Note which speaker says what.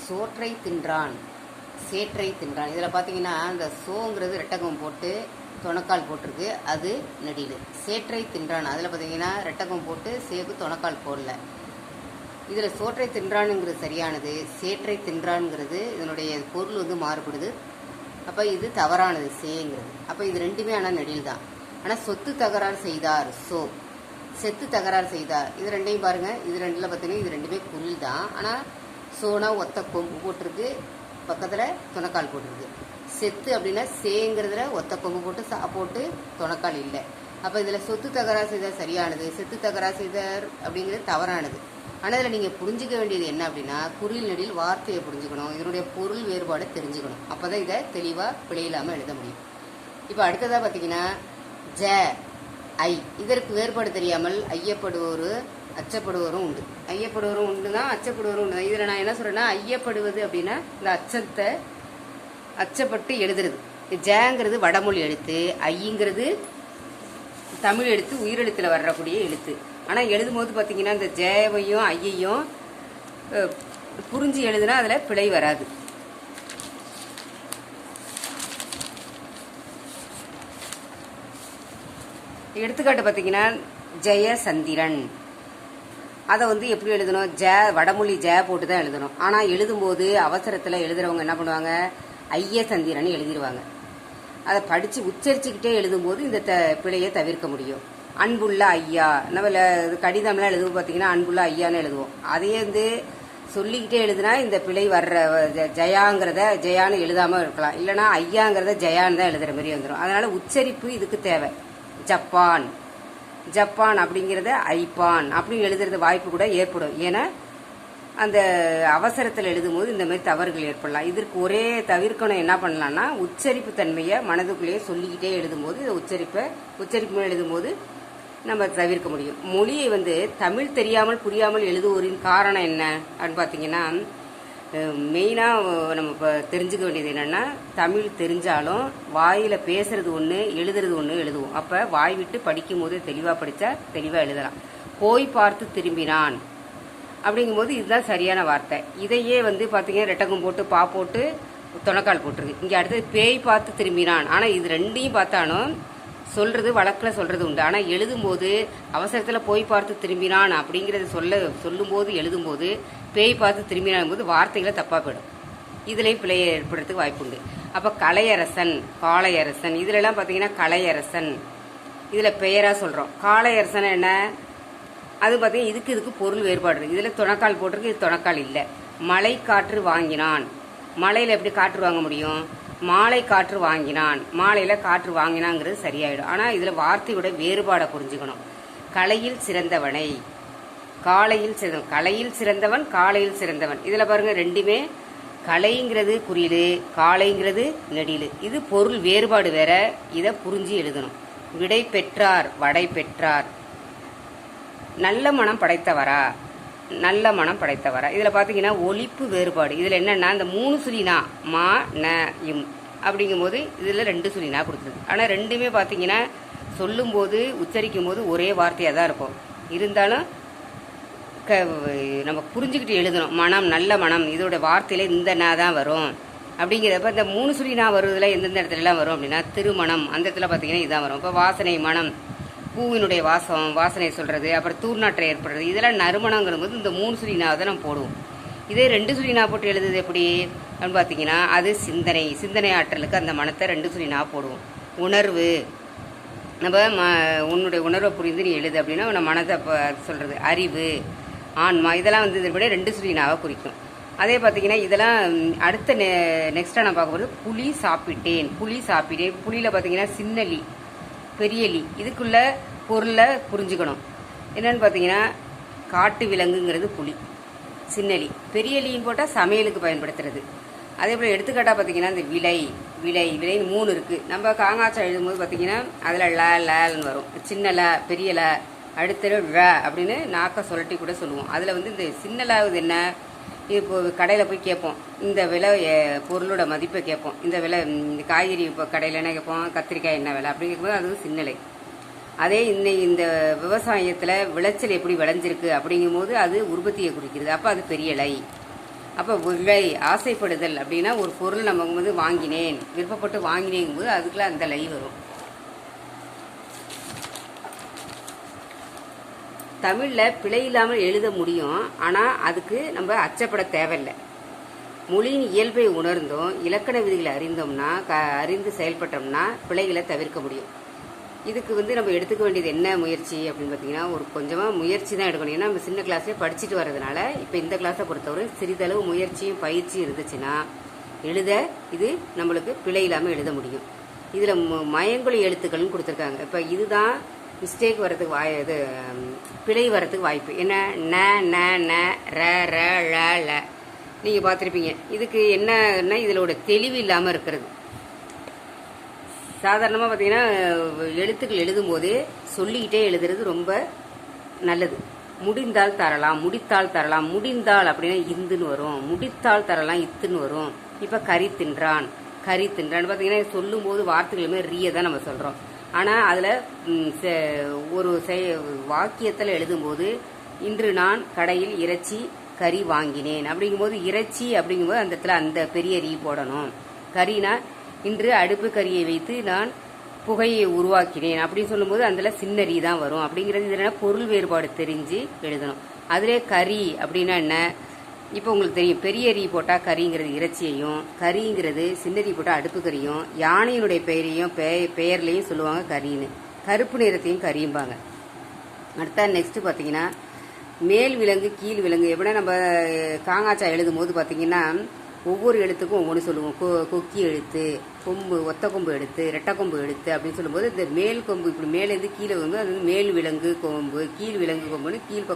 Speaker 1: சோற்றை தின்றான், சேற்றை தின்றான். இதில் பார்த்தீங்கன்னா இந்த சோங்கிறது ரெட்டகம் போட்டு தொணக்கால் போட்டிருக்கு, அது நெடில். சேற்றை தின்றான் அதில் பார்த்தீங்கன்னா ரெட்டகம் போட்டு சேக்கு தொணக்கால் போடல. இதில் சோற்றை தின்றானுங்கிறது சரியானது, சேற்றை தின்றான்ங்கிறது இதனுடைய பொருள் வந்து மாறுபடுது. அப்போ இது தவறானது சேங்கிறது. அப்போ இது ரெண்டுமே ஆனால் நெடில் தான். ஆனால் சொத்து தகராறு செய்தார் சோ, செத்து தகராறு செய்தார், இது ரெண்டையும் பாருங்கள். இது ரெண்டில் பார்த்தீங்கன்னா இது ரெண்டுமே குறில் தான். ஆனால் சோனா ஒத்த கொம்பு போட்டிருக்கு, பக்கத்தில் துணக்கால் போட்டிருக்கு. செத்து அப்படின்னா சேங்கிறதுல ஒத்த கொம்பு போட்டு போட்டு துணக்கால் இல்லை. அப்போ இதில் சொத்து தகராறு செய்தார் சரியானது, செத்து தகராறு செய்தார் அப்படிங்கிறது தவறானது. ஆனால் இதில் நீங்கள் புரிஞ்சிக்க வேண்டியது என்ன அப்படின்னா குறில் நெடில் வார்த்தையை புரிஞ்சுக்கணும், இதனுடைய பொருள் வேறுபாடு தெரிஞ்சுக்கணும். அப்போ தான் இதை தெளிவாக பிழையில்லாமல் எழுத முடியும். இப்போ அடுத்ததாக பார்த்தீங்கன்னா ஜ ஐ, இதற்கு வேறுபாடு தெரியாமல் ஐயப்படுவோர் அச்சப்படுவரும் உண்டு. ஐயப்படுவரும் உண்டு தான், அச்சப்படுவரும் உண்டு தான். இதில் நான் என்ன சொல்கிறேன்னா ஐயப்படுவது அப்படின்னா இந்த அச்சத்தை அச்சப்பட்டு எழுதுறது. ஜங்கிறது வடமொழி எழுத்து, ஐங்கிறது தமிழ் எழுத்து, உயிரெழுத்தில் வரக்கூடிய எழுத்து. ஆனால் எழுதும் போது பார்த்தீங்கன்னா இந்த ஜேவையும் ஐயையும் புரிஞ்சு எழுதுனா அதில் பிழை வராது. எடுத்துக்காட்டு பார்த்தீங்கன்னா ஜெயசந்திரன், அதை வந்து எப்படி எழுதணும், வடமொழி போட்டு தான் எழுதணும். ஆனால் எழுதும்போது அவசரத்தில் எழுதுறவங்க என்ன பண்ணுவாங்க, ஐயசந்திரன் எழுதிடுவாங்க. அதை படித்து உச்சரிச்சுக்கிட்டே எழுதும்போது இந்த பிழையை தவிர்க்க முடியும். அன்புள்ள ஐயா, நம்ம கடிதம்லாம் எழுதுவோம் பார்த்தீங்கன்னா அன்புள்ள ஐயான்னு எழுதுவோம். அதையே வந்து சொல்லிக்கிட்டே எழுதுனா இந்த பிழை வர்ற ஜெயாங்கிறத ஜெயான்னு எழுதாமல் இருக்கலாம், இல்லைனா ஐயாங்கிறத ஜெயான்னு தான் எழுதுகிற மாதிரி வந்துடும். அதனால் உச்சரிப்பு இதுக்கு தேவை. ஜப்பான், ஜப்பான் அப்படிங்கிறத ஐப்பான் அப்படின்னு எழுதுறது வாய்ப்பு கூட ஏற்படும். ஏன்னா அந்த அவசரத்தில் எழுதும் போது இந்த மாதிரி தவறுகள் ஏற்படலாம். இதற்கு ஒரே தவிர்க்கணும் என்ன பண்ணலாம்னா உச்சரிப்பு தன்மையை மனதுக்குள்ளேயே சொல்லிக்கிட்டே எழுதும்போது இதை உச்சரிப்பு எழுதும்போது நம்ம தவிர்க்க முடியும். மொழியை வந்து தமிழ் தெரியாமல் புரியாமல் எழுதுவோரின் காரணம் என்ன அப்படின்னு பார்த்தீங்கன்னா மெயினாக நம்ம இப்போ தெரிஞ்சுக்க வேண்டியது என்னென்னா தமிழ் தெரிஞ்சாலும் வாயில் பேசுறது ஒன்று எழுதுறது ஒன்று எழுதுவோம். அப்போ வாய் விட்டு படிக்கும் போது தெளிவாக படித்தா தெளிவாக எழுதலாம். போய் பார்த்து திரும்பினான் அப்படிங்கும்போது இதுதான் சரியான வார்த்தை. இதையே வந்து பார்த்தீங்கன்னா ரெட்டகம் போட்டு போட்டு துணக்கால் போட்டிருக்கு. இங்கே அடுத்தது பேய் பார்த்து திரும்பினான். ஆனால் இது ரெண்டையும் பார்த்தாலும் சொல்கிறது வழக்கில் சொல்கிறது உண்டு. ஆனால் எழுதும்போது அவசரத்தில் போய் பார்த்து திரும்பினான் அப்படிங்கிறது சொல்லும்போது எழுதும்போது பேய் பார்த்து திரும்பினான் போது வார்த்தைகளை தப்பாக போயிடும். இதுலேயும் பிழையை ஏற்படுறதுக்கு வாய்ப்பு உண்டு. அப்போ கலையரசன், காளையரசன், இதிலெல்லாம் பார்த்தீங்கன்னா கலையரசன் இதில் பெயராக சொல்கிறோம். காளையரசன் என்ன, அது பார்த்தீங்கன்னா இதுக்கு பொருள் வேறுபாடு இருக்குது. இதில் துணக்கால் போட்டிருக்கு, இது துணக்கால் இல்லை. மலை காற்று வாங்கினான், மலையில் எப்படி காற்று வாங்க முடியும், மாலை காற்று வாங்கினான், மாலையில் காற்று வாங்கினாங்கிறது சரியாயிடும். ஆனால் இதில் வார்த்தையோட வேறுபாடை புரிஞ்சுக்கணும். கலையில் சிறந்தவனை, காலையில் சிறந்தவன், கலையில் சிறந்தவன், காலையில் சிறந்தவன். இதில் பாருங்கள் ரெண்டுமே கலைங்கிறது குறியீடு, காலைங்கிறது நெடில். இது பொருள் வேறுபாடு வேற, இதை புரிஞ்சு எழுதணும். விடை பெற்றார், வடை பெற்றார். நல்ல மனம் படைத்தவரா, நல்ல மனம் படைத்தவரா. இதில் பார்த்தீங்கன்னா ஒலிப்பு வேறுபாடு. இதில் என்னென்னா இந்த 3 சுழினா மா ந இம் அப்படிங்கும்போது இதில் 2 சுழினா கொடுத்துருக்கு. ஆனால் ரெண்டுமே பார்த்தீங்கன்னா சொல்லும்போது உச்சரிக்கும் போது ஒரே வார்த்தையாக தான் இருக்கும். இருந்தாலும் நம்ம புரிஞ்சுக்கிட்டு எழுதணும். மனம், நல்ல மனம், இதோட வார்த்தையில இந்த நா தான் வரும் அப்படிங்கிறப்ப இந்த 3 சுழினா வருவதில் எந்தெந்த இடத்துலலாம் வரும் அப்படின்னா திருமணம், அந்த இடத்துல பார்த்தீங்கன்னா இதான் வரும். இப்போ வாசனை, மனம், பூவினுடைய வாசனை சொல்கிறது, அப்புறம் தூர்நாற்றை ஏற்படுறது, இதெல்லாம் நறுமணங்கிற போது இந்த 3 சுழினாவை தான் நம்ம போடுவோம். இதே 2 சுழினா போட்டு எழுதுது எப்படி அப்படின்னு பார்த்தீங்கன்னா அது சிந்தனை ஆற்றலுக்கு அந்த மனத்தை 2 சுழினா போடுவோம். உணர்வு, நம்ம உன்னுடைய உணர்வை புரிந்து நீ எழுது அப்படின்னா உன்னை மனத்தை சொல்கிறது. அறிவு, ஆன்மா, இதெல்லாம் வந்து இதை விட 2 சுழினாவை குறிக்கும். அதே பார்த்தீங்கன்னா இதெல்லாம் அடுத்த நெக்ஸ்ட்டாக நான் பார்க்க போகிறது புளி சாப்பிட்டேன். புளியில் பார்த்தீங்கன்னா சின்னலி, பெரியலி, இதுக்குள்ள பொருளை புரிஞ்சுக்கணும். என்னன்னு பார்த்தீங்கன்னா காட்டு விலங்குங்கிறது புலி, சின்னலி, பெரியலின்னு போட்டால் சமையலுக்கு பயன்படுத்துறது. அதே போல் எடுத்துக்காட்டாக பார்த்தீங்கன்னா இந்த விலைன்னு 3 இருக்குது. நம்ம காங்காச்சா எழுதும்போது பார்த்தீங்கன்னா அதில் லேன்னு வரும். சின்ன ல, பெரிய ல, அடுத்த ழ அப்படின்னு நாக்க சொல்லட்டி கூட சொல்லுவோம். அதில் வந்து இந்த சின்ன லாவது என்ன, இப்போ கடையில் போய் கேட்போம், இந்த விலை பொருளோட மதிப்பை கேட்போம். இந்த விலை, இந்த காய்கறி இப்போ கடையில் என்ன கேட்போம், கத்திரிக்காய் என்ன விலை அப்படி கேட்கும்போது அது சின்னலை. அதே இந்த விவசாயத்தில் விளைச்சல் எப்படி விளைஞ்சிருக்கு அப்படிங்கும்போது அது உற்பத்தியை குறிக்கிறது. அப்போ அது பெரிய லை. அப்போ விலை ஆசைப்படுதல் அப்படின்னா ஒரு பொருள் நம்ம வந்து வாங்கினேன், விருப்பப்பட்டு வாங்கினேங்கும் போது அதுக்குள்ள அந்த லை வரும். தமிழில் பிழை இல்லாமல் எழுத முடியும், ஆனால் அதுக்கு நம்ம அச்சப்பட தேவையில்லை. மொழியின் இயல்பை உணர்ந்தோம், இலக்கண விதிகளை அறிந்தோம்னா அறிந்து செயல்பட்டோம்னா பிழைகளை தவிர்க்க முடியும். இதுக்கு வந்து நம்ம எடுத்துக்க வேண்டியது என்ன முயற்சி அப்படின்னு பார்த்தீங்கன்னா, ஒரு கொஞ்சமாக முயற்சி தான் எடுக்கணும். ஏன்னா நம்ம சின்ன கிளாஸ்லேயே படிச்சுட்டு வர்றதுனால இப்போ இந்த கிளாஸை பொறுத்தவரை சிறிதளவு முயற்சியும் பயிற்சியும் இருந்துச்சுன்னா எழுத இது நம்மளுக்கு பிழை இல்லாமல் எழுத முடியும். இதில் மயங்கொலி எழுத்துக்கள்னு கொடுத்துருக்காங்க. இப்போ இதுதான் மிஸ்டேக் வரதுக்கு இது பிழை வரதுக்கு வாய்ப்பு. என்ன ந ந ந ர ர ழ ல நீங்கள் பார்த்துருப்பீங்க. இதுக்கு என்னன்னா இதோட தெளிவு இல்லாமல் இருக்கிறது. சாதாரணமாக பார்த்தீங்கன்னா எழுத்துக்கள் எழுதும்போதே சொல்லிக்கிட்டே எழுதுறது ரொம்ப நல்லது. முடிந்தால் தரலாம், முடித்தால் தரலாம். முடிந்தால் அப்படின்னா இந்துன்னு வரும், முடித்தால் தரலாம் இத்துன்னு வரும். இப்போ கறி தின்றான், கறி தின்றான்னு பார்த்தீங்கன்னா சொல்லும்போது வார்த்தைகளுமே ரீயை தான் நம்ம சொல்கிறோம். ஆனால் அதில் ஒரு வாக்கியத்தில் எழுதும்போது இன்று நான் கடையில் இறைச்சி கறி வாங்கினேன் அப்படிங்கும்போது இறைச்சி அப்படிங்கும்போது அந்த இடத்துல அந்த பெரிய ரீ போடணும். கறினா இன்று அடுப்பு கறியை வைத்து நான் புகையை உருவாக்கினேன் அப்படின்னு சொல்லும்போது அதில் சின்ன ரீ தான் வரும். அப்படிங்கிறது என்னன்னா பொருள் வேறுபாடு தெரிஞ்சு எழுதணும். அதிலே கறி அப்படின்னா என்ன, இப்போ உங்களுக்கு தெரியும், பெரிய ரீ போட்டால் கறிங்கிறது இறைச்சியையும், கறிங்கிறது சின்ன ரீ போட்டால் அடுப்பு கறியும், யானையினுடைய பெயரையும் பெயர்லையும் சொல்லுவாங்க கறின்னு. கருப்பு நிறத்தையும் கறியும்பாங்க. அடுத்த நெக்ஸ்ட் பார்த்தீங்கன்னா மேல் விலங்கு கீழ் விலங்கு. எப்படின்னா நம்ம காங்காச்சா எழுதும் போது பார்த்தீங்கன்னா ஒவ்வொரு எழுத்துக்கும் ஒவ்வொன்று சொல்லுவோம். கொக்கி எழுத்து, கொம்பு, ஒத்த கொம்பு எழுத்து, ரெட்டை கொம்பு எழுத்து அப்படின்னு சொல்லும்போது இந்த மேல் கொம்பு இப்படி மேலேருந்து கீழே வந்து அது மேல் விலங்கு கொம்பு, கீழ் விலங்கு கொம்புன்னு கீழ்